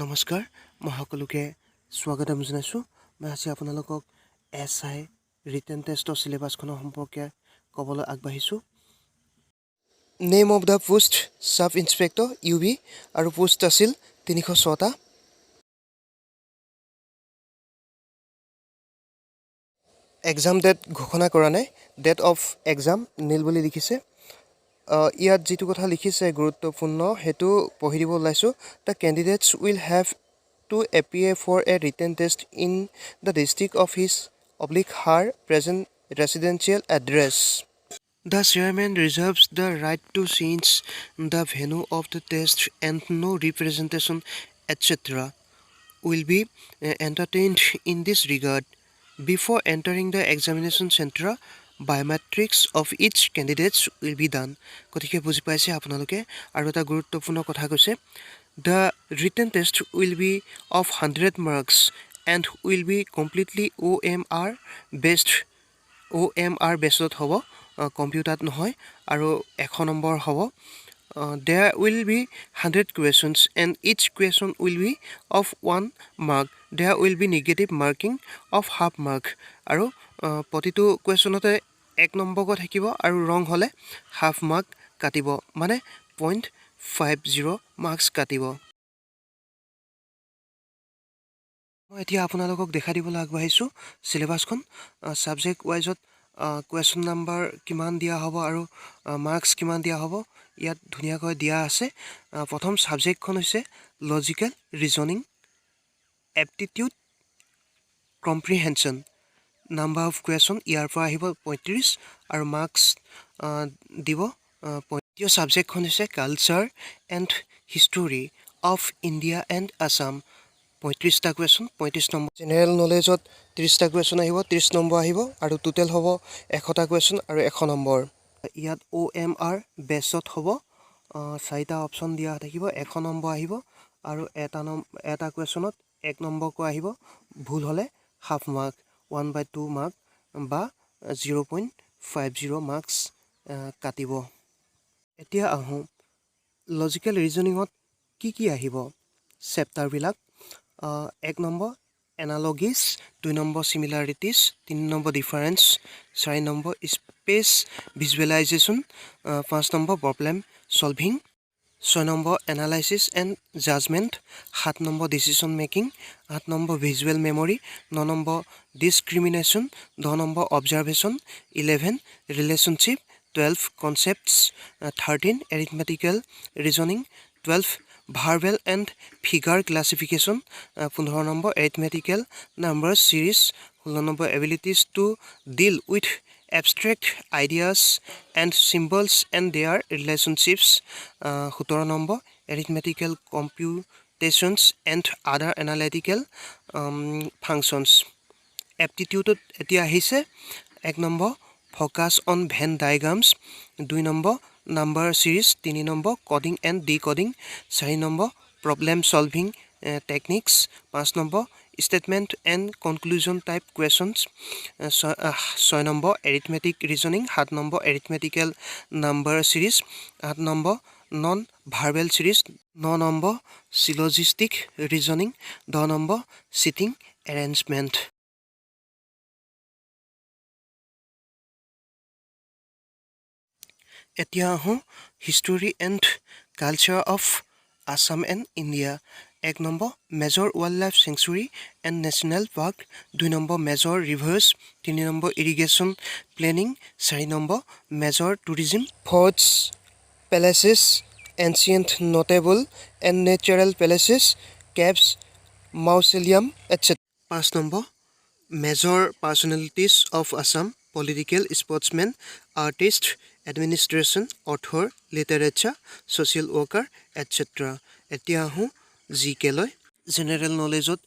নমস্কাৰ মই সকলোকে স্বাগতম জনাইছোঁ মই আজি আপোনালোকক SI ৰিটেন টেষ্টৰ সিলেবাছখনৰ সম্পৰ্কে ক'বলৈ আগবাঢ়িছোঁ name of the post sub inspector UB আৰু পোষ্ট আছিল 306টা এক্সাম ডেট ঘোষণা কৰা নাই ডেট অফ এক্সাম নীল বুলি লিখিছে ইয়াত যেটো কথা লিখিছে গুৰুত্বপূৰ্ণ হেতু পঢ়ি দিব ওলাইছো the candidates will have to appear for a written test in the district of his/her present residential address. The chairman reserves the right to change the venue of the test and no representation etc. will be entertained in this regard. Before entering the examination center, biometrics of each candidate will be done. গতিকে বুজি পাইছে আপোনালোকে আৰু এটা গুৰুত্বপূৰ্ণ কথা কৈছে The written test will be of 100 marks and will be completely OMR based হ'ব কম্পিউটাৰত নহয় আৰু 100 নম্বৰ হ'ব there will be 100 questions and each question will be of 1 mark there will be negative marking of half mark আৰু প্ৰতিটো কুৱেশ্যনতে 1 number থাকিব আৰু ৰং হলে হাফ মাৰ্ক কাটিব মানে 0.50 মাৰ্কস কাটিব মই এতিয়া আপোনালোকক দেখাই দিবলৈ আগবাঢ়িছো সিলেবাছখন সাবজেক্ট ওয়াইজত কুৱেশ্যন নাম্বাৰ কিমান দিয়া হ'ব আৰু মাৰ্কস কিমান দিয়া হ'ব ইয়াত ধুনিয়াকৈ দিয়া আছে প্ৰথম সাবজেক্টখন হৈছে logical reasoning aptitude comprehension number of question ইয়াৰ পৰা আহিব 35 আৰু মাৰ্কস দিব দ্বিতীয় সাবজেক্টখন হৈছে culture and history of India and Assam 35টা কুৱেশ্যন 35 নম্বৰ জেনেৰেল নলেজত 30টা কুৱেশ্যন আহিব 30 নম্বৰ আহিব আৰু টোটেল হ'ব 100টা কুৱেশ্যন আৰু 100 নম্বৰ ইয়াত OMR বেছত হ'ব 4টা অপচন দিয়া থাকিব 100 নম্বৰ আহিব আৰু এটা কুৱেশ্যনত 1 নম্বৰকৈ আহিব ভুল হলে হাফ মাৰ্ক 1/2 মাৰ্ক বা 0.50 মাৰ্কস কাটিব এতিয়া আহো লজিক্যাল ৰিজনিঙত কি আহিব চেপ্টাৰ বিলাক 1 number analogies 2 number similarities 3 number difference 4 number space visualisation 5 number problem solving 6 number analysis and judgement 7 number decision making 8 number visual memory 9 number discrimination 10 number observation 11 relationship 12 concepts 13 arithmetical reasoning 12 verbal and figure classification 15 number arithmetical number series 16 number abilities to deal with abstract ideas and symbols and their relationships 17 number arithmetical computations and other analytical functions aptitude etia ahise 1 number focus on Venn diagrams 2 number number series 3 number coding and decoding 4 number problem solving techniques 5 number statement and conclusion type questions 6 number arithmetic reasoning 7 number arithmetical number series 8 number non verbal series 9 number syllogistic reasoning 10 number sitting arrangement এতিয়া আহো history and culture of Assam and India 1 number major wildlife sanctuary and national park 2 number major rivers 3 number irrigation planning 4 number major tourism forts places ancient notable and natural places caves mausoleum etc 5 number major personalities of Assam political sportsmen artist administration author literature social worker etc এতিয়া আহো জিকে লৈ general নলেজত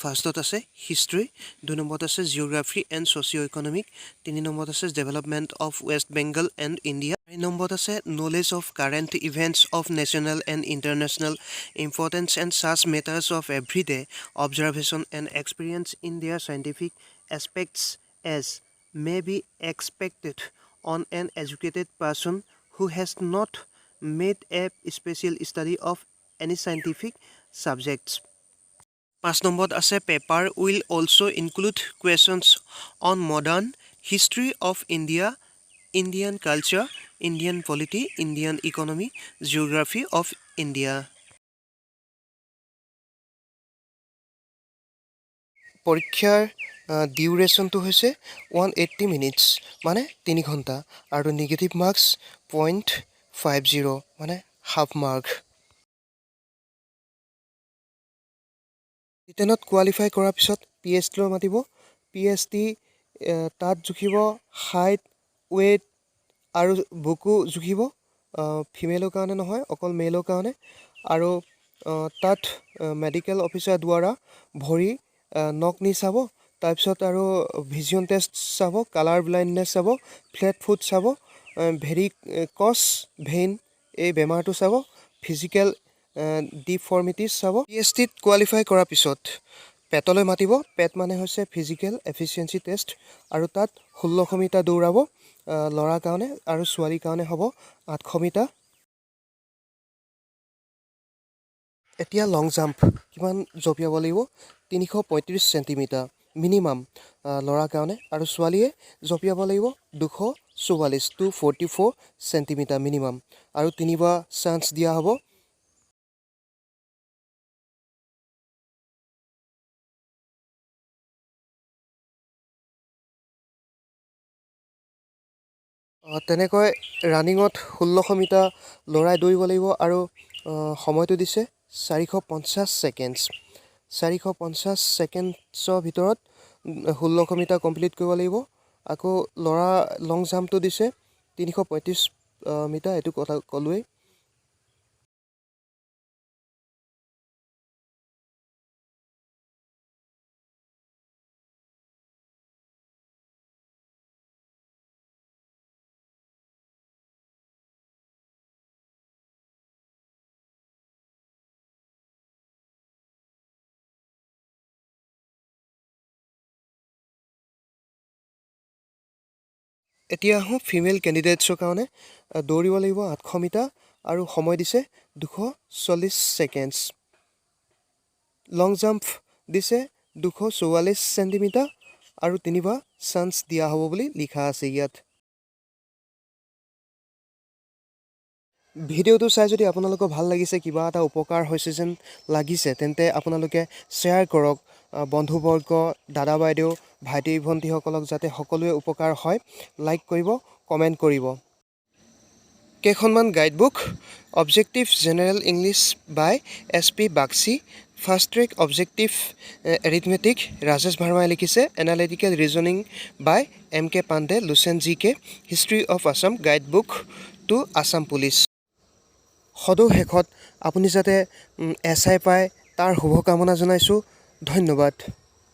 ফাৰ্ষ্টত আছে history 2 নম্বৰত আছে geography and socio economic 3 নম্বৰত আছে development of West Bengal and India 4 নম্বৰত আছে knowledge of current events of national and international importance and such matters of everyday observation and experience in their scientific aspects as may be expected on an educated person who has not made a special study of any scientific subjects. 5 নম্বৰত আছে paper will also' include questions on modern history of India, Indian culture, Indian polity, Indian economy, geography of India. পৰীক্ষাৰ ডিউৰেশ্যনটো হৈছে 180 minutes মানে 3 ঘণ্টা আৰু negative marks 0.50 মানে half mark. ৰিটেনত qualify কৰাৰ পিছত PhD মাতিব. PhD তাত জুখিব হাইট, ৱেইট আৰু বুকু জুখিব. ফিমেলৰ কাৰণে নহয়, অকল মেলৰ কাৰণে. আৰু তাত মেডিকেল অফিচাৰ দ্বাৰা ভৰি নখ নি চাব. তাৰপিছত আৰু ভিজন টেষ্ট চাব, কালাৰ ব্লাইণ্ডনেছ চাব, ফ্লেট ফুট চাব, ভেৰিকছ ভেইন এই বেমাৰটো চাব, ফিজিকেল ডিফৰ্মিটিছ চাব. PhDত কোৱালিফাই কৰাৰ পিছত পেটলৈ মাতিব. পেট মানে হৈছে ফিজিকেল এফিচিয়েঞ্চি টেষ্ট আৰু তাত 1600 মিটাৰ দৌৰাব. ল'ৰাৰ কাৰণে আৰু ছোৱালীৰ কাৰণে হ'ব 800 মিটাৰ. এতিয়া লং জাম্প কিমান জঁপিয়াব লাগিব? 335 চেণ্টিমিটাৰ মিনিমাম ল'ৰাৰ কাৰণে, আৰু ছোৱালীয়ে জঁপিয়াব লাগিব 244 চেণ্টিমিটাৰ মিনিমাম, আৰু 3বাৰ চান্স দিয়া হ'ব. তেনেকৈ ৰানিঙত 1600 মিটাৰ ল'ৰাই দৌৰিব লাগিব আৰু সময়টো দিছে 450 ছেকেণ্ডছ. 450 ছেকেণ্ডছৰ ভিতৰত 1600 মিটাৰ কমপ্লিট কৰিব লাগিব. আকৌ ল'ৰা লং জাম্পটো দিছে 335 মিটাৰ, এইটো কথা ক'লোৱেই. এতিয়া আহোঁ ফিমেল কেণ্ডিডেটছৰ কাৰণে. দৌৰিব লাগিব 800 মিটাৰ আৰু সময় দিছে 240 ছেকেণ্ডছ. লং জাম্প দিছে 244 চেণ্টিমিটাৰ আৰু 3বাৰ চান্স দিয়া হ'ব বুলি লিখা আছে ইয়াত. ভিডিঅ'টো চাই যদি আপোনালোকৰ ভাল লাগিছে, কিবা এটা উপকাৰ হৈছে যেন লাগিছে, তেন্তে আপোনালোকে শ্বেয়াৰ কৰক বন্ধুবৰ্গ, দাদা বাইদেউ, ভাইটি ভণ্টিসকলক, যাতে সকলোৱে উপকাৰ হয়. লাইক কৰিব, কমেণ্ট কৰিব. কেইখনমান guidebook: objective general English by SP Bagchi, first track objective arithmetic Rajesh ভাৰ্মাই লিখিছে, analytical reasoning by MK Pandey, lucent GK, history of Assam guidebook to Assam police. সদৌ শেষত আপুনি যাতে SI পায় তাৰ শুভকামনা জনাইছোঁ. ধন্যবাদ.